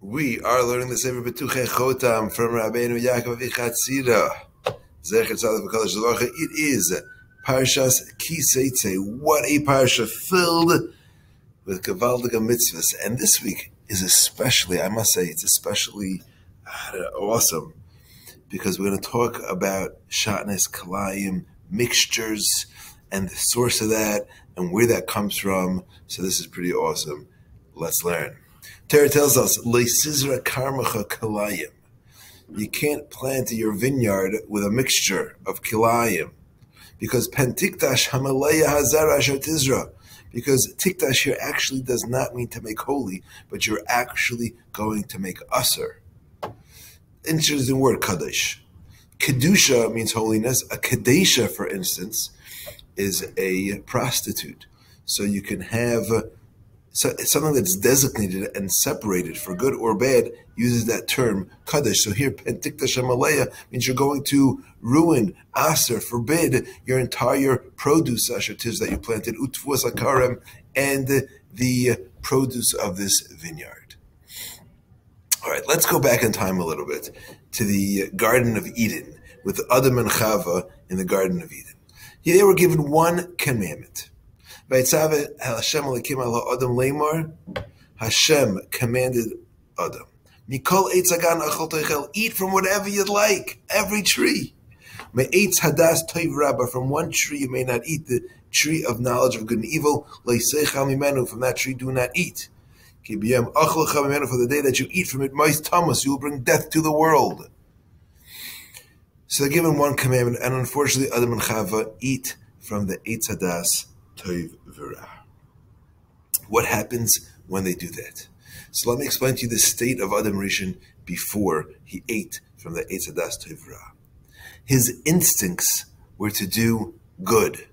We are learning the Sefer Pituchei Chotam from Rabbeinu Yaakov Avichatzira. Zecher Tzaddik V'Kadosh Zalocha. It is Pרשת Ki Saytzay. What a parsha filled with gewaltige mitzvahs. And this week is especially, I must say, it's especially awesome because we're going to talk about shatnez KIlayim, mixtures, and the source of that and where that comes from. So this is pretty awesome. Let's learn. Tahar tells us, "Leisizra karmacha KIlayim." You can't plant your vineyard with a mixture of KIlayim, because pentikdash hamaleya hazara shotizra. Because tikdash here actually does not mean to make holy, but you're actually going to make usher. Interesting word, Kaddish. Kedusha means holiness. A Kaddisha, for instance, is a prostitute. So you can have something that's designated and separated for good or bad uses that term Kaddish. So here, pentikdash hamaleya means you're going to ruin, aser, forbid your entire produce ashertiz that you planted, utvus akarem, and the produce of this vineyard. All right, let's go back in time a little bit to the Garden of Eden with Adam and Chava in the Garden of Eden. Here they were given one commandment. Hashem commanded Adam, eat from whatever you'd like, every tree. From one tree you may not eat, the tree of knowledge of good and evil. From that tree do not eat. For the day that you eat from it, you will bring death to the world. So they're given one commandment, and unfortunately Adam and Chava eat from the Eitz Hadas Tov V'Ra. What happens when they do that? So let me explain to you the state of Adam Rishon before he ate from the Eitz Hadas Tov V'Ra. His instincts were to do good.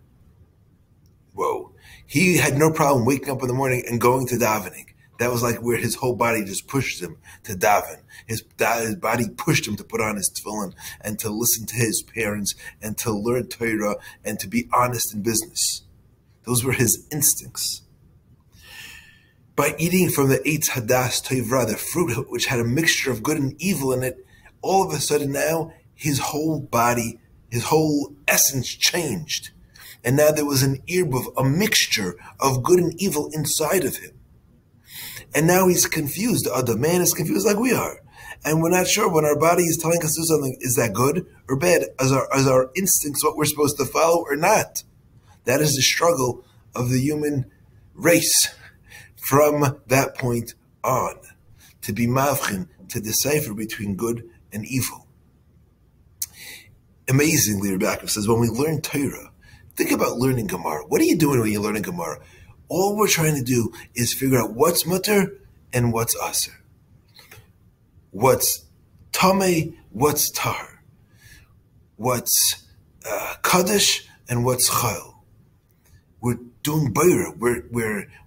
Whoa. He had no problem waking up in the morning and going to davening. That was like where his whole body just pushed him to daven. His body pushed him to put on his tefillin and to listen to his parents and to learn Torah and to be honest in business. Those were his instincts. By eating from the Eitz Hadas Tov V'Ra, the fruit which had a mixture of good and evil in it, all of a sudden now his whole body, his whole essence changed. And now there was an irbuv, a mixture of good and evil inside of him. And now he's confused. The man is confused like we are. And we're not sure when our body is telling us to do something, is that good or bad? Is our instincts what we're supposed to follow or not? That is the struggle of the human race from that point on. To be mavchin, to decipher between good and evil. Amazingly, Rebbe says, when we learn Torah, think about learning Gemara. What are you doing when you're learning Gemara? All we're trying to do is figure out what's mutter and what's aser. What's tameh, what's tahar. What's Kaddish and what's chayil. We're doing bayra.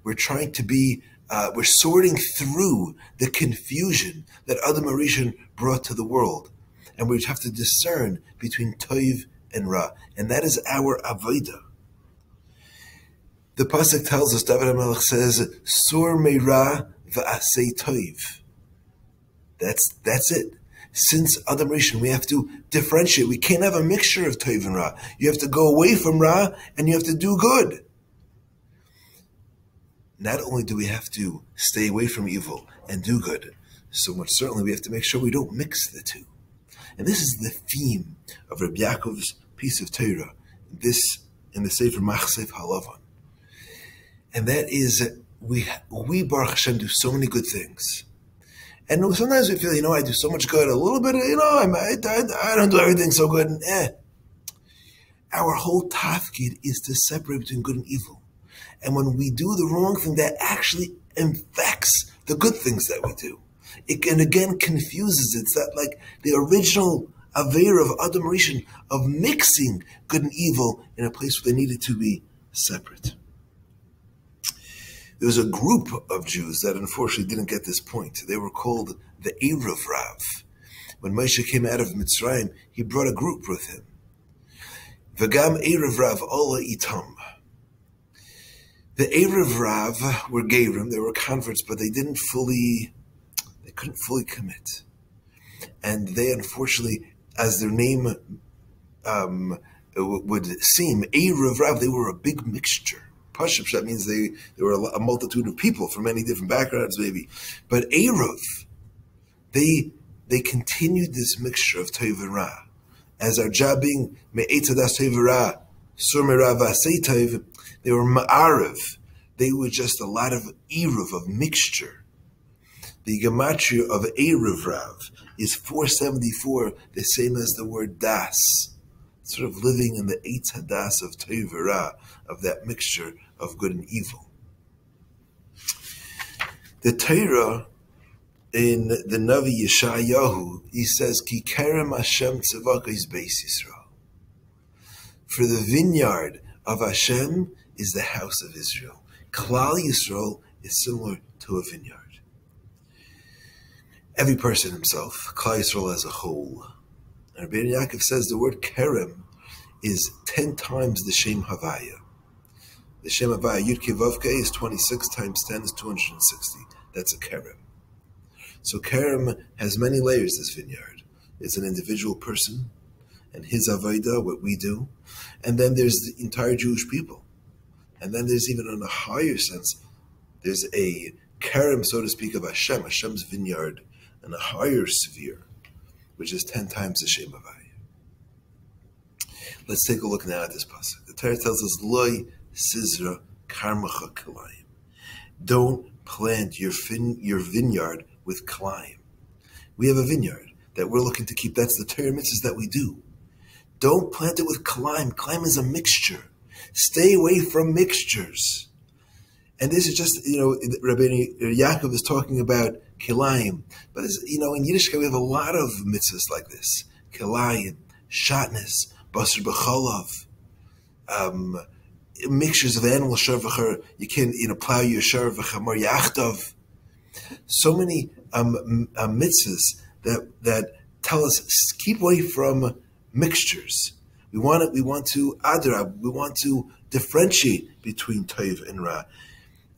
We're trying to be, we're sorting through the confusion that Adam Rishon brought to the world. And we have to discern between toiv and ra. And that is our avodah. The pasuk tells us, David HaMelech says, "Sur meira v'asei toiv." That's it. Since Adam Rishon, we have to differentiate. We can't have a mixture of toiv and ra. You have to go away from ra, and you have to do good. Not only do we have to stay away from evil and do good, so much certainly we have to make sure we don't mix the two. And this is the theme of Rabbi Yaakov's piece of Torah, this in the Sefer Machsev Halavan. And that is, we Baruch Hashem do so many good things. And sometimes we feel, I do so much good, a little bit, I don't do everything so good. Our whole tafkid is to separate between good and evil. And when we do the wrong thing, that actually infects the good things that we do. It can again confuses it. It's that like the original aver of Adam Rishon of mixing good and evil in a place where they needed to be separate. There was a group of Jews that unfortunately didn't get this point. They were called the Erev Rav. When Moshe came out of Mitzrayim, he brought a group with him. V'gam Erev Rav Ola Itam. The Erev Rav were Gerim, they were converts, but they didn't fully They couldn't fully commit. And they, unfortunately, as their name would seem, Erev Rav, they were a big mixture. Pashut, that means they were a multitude of people from many different backgrounds, maybe. But Erev, they continued this mixture of Tov and Ra. As our job being Me'etzadas Tov and Ra, Sur Me'ra V'asei Tov, they were Ma'arev. They were just a lot of Erev, of mixture. The gematria of Erev Rav is 474, the same as the word Das. Sort of living in the Eitz Hadas of Tov and Ra, of that mixture of good and evil. The Torah, in the Navi Yeshayahu, he says, Ki kerem Hashem tzavakos beis Yisrael. For the vineyard of Hashem is the house of Israel. Klal Yisrael is similar to a vineyard. Every person himself, Klal Yisrael as a whole. And Rabbeinu Yaakov says the word kerem is 10 times the Shem Havaya. The Shem Havaya, Yud Kei Vav Kei, is 26 times 10 is 260. That's a kerem. So kerem has many layers, this vineyard. It's an individual person and his avodah, what we do. And then there's the entire Jewish people. And then there's even in a higher sense, there's a kerem, so to speak, of Hashem, Hashem's vineyard, in a higher sphere, which is 10 times the Shem Havaya. Let's take a look now at this pasuk. The Torah tells us, Loi Sizra Karmacha KIlayim. Don't plant your vineyard with KIlayim. We have a vineyard that we're looking to keep. That's the Torah mitzvahs that we do. Don't plant it with KIlayim. KIlayim is a mixture. Stay away from mixtures. And this is just, Rabbeinu Yaakov is talking about KIlayim. But, in Yiddishkeit we have a lot of mitzvahs like this. KIlayim, shatnez, basar b'chalav, mixtures of animal sharvachar. You can, plow your sharvachamar yachtav. So many mitzvahs that tell us keep away from mixtures. We want to adrab. We want to differentiate between tov and ra.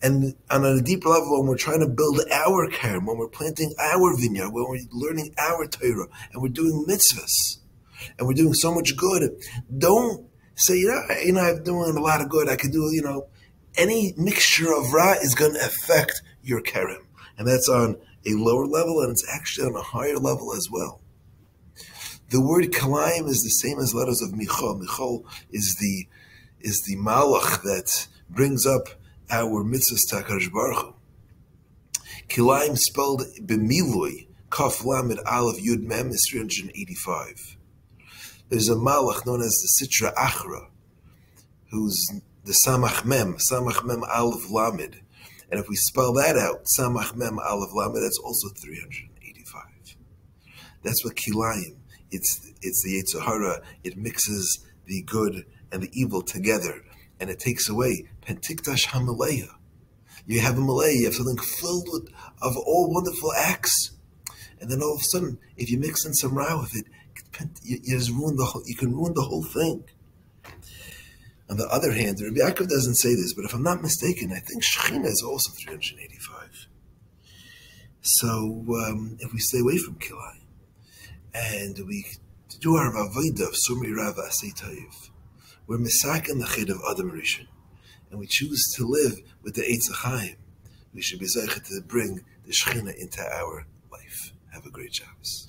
And on a deeper level, when we're trying to build our kerem, when we're planting our vineyard, when we're learning our Torah, and we're doing mitzvahs, and we're doing so much good, don't say, I'm doing a lot of good. I could do, any mixture of ra is going to affect your kerem. And that's on a lower level, and it's actually on a higher level as well. The word KIlayim is the same as letters of Michal. Michal is the malach that brings up our mitzvahs to HaKadosh Baruch Hu. KIlayim spelled b'milui, Kaf Lamed Aleph Yud Mem is 385. There's a malach known as the Sitra Achra, who's the Samach Mem Aleph Lamed. And if we spell that out, Samach Mem Aleph Lamed, that's also 385. That's what KIlayim. It's the Yetzer Hara. It mixes the good and the evil together, and it takes away Pentikdash HaMaleya. You have a Malay, you have something filled of all wonderful acts, and then all of a sudden, if you mix in some ra with it, you just ruin you can ruin the whole thing. On the other hand, Rabbi Yaakov doesn't say this, but if I'm not mistaken, I think Shechina is also 385. So if we stay away from KIlayim, and we do our avodah of Sur Me'ra V'asei Tov, we're misaken the chid of Adam Rishon, and we choose to live with the Eitz Chaim. We should be zeicha to bring the Shechina into our life. Have a great Shabbos.